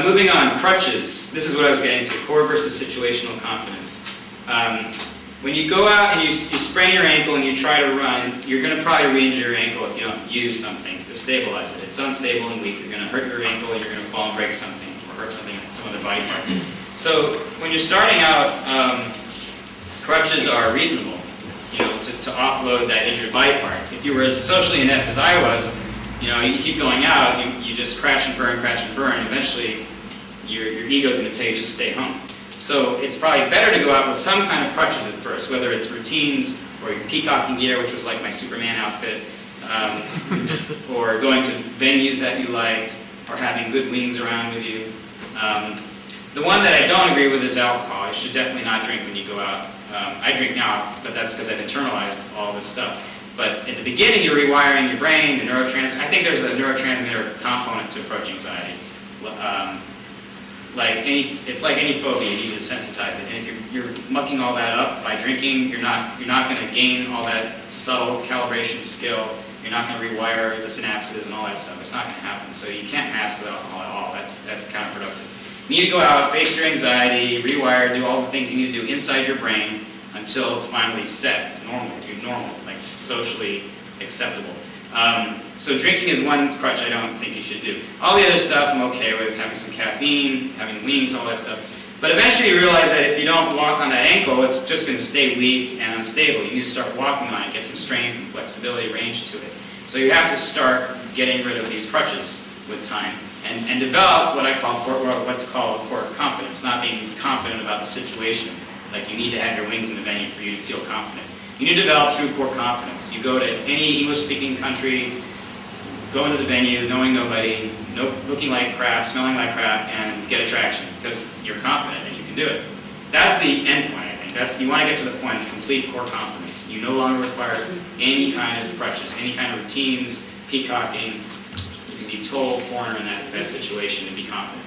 Moving on, crutches. This is what I was getting to, core versus situational confidence. When you go out and you sprain your ankle and you try to run, you're going to probably re-injure your ankle if you don't use something to stabilize it. It's unstable and weak. You're going to hurt your ankle and you're going to fall and break something or hurt something, some other body part. So when you're starting out, crutches are reasonable, to offload that injured body part. If you were as socially inept as I was, you keep going out, you just crash and burn, eventually your ego's going to tell you just stay home. So it's probably better to go out with some kind of crutches at first, whether it's routines or your peacocking gear, which was like my Superman outfit, or going to venues that you liked, or having good wings around with you. The one that I don't agree with is alcohol. You should definitely not drink when you go out. I drink now, but that's because I've internalized all this stuff. But at the beginning, you're rewiring your brain, the neurotransmitter. I think there's a neurotransmitter component to approach anxiety. It's like any phobia, you need to sensitize it. And if you're mucking all that up by drinking, you're not going to gain all that subtle calibration skill. You're not going to rewire the synapses and all that stuff. It's not going to happen. So you can't mask with alcohol at all. That's counterproductive. You need to go out, face your anxiety, rewire, do all the things you need to do inside your brain until it's finally set, normal, like socially acceptable. So drinking is one crutch I don't think you should do. All the other stuff I'm okay with, having some caffeine, having wings, all that stuff. But eventually you realize that if you don't walk on that ankle, it's just going to stay weak and unstable. You need to start walking on it, get some strength and flexibility, range to it. So you have to start getting rid of these crutches with time and develop what I call what's called core confidence, not being confident about the situation. Like you need to have your wings in the venue for you to feel confident. You need to develop true core confidence. You go to any English-speaking country, go into the venue, knowing nobody, looking like crap, smelling like crap, and get attraction because you're confident and you can do it. That's the end point, I think. You want to get to the point of complete core confidence. You no longer require any kind of crutches, any kind of routines, peacocking. You can be total foreigner in that situation and be confident.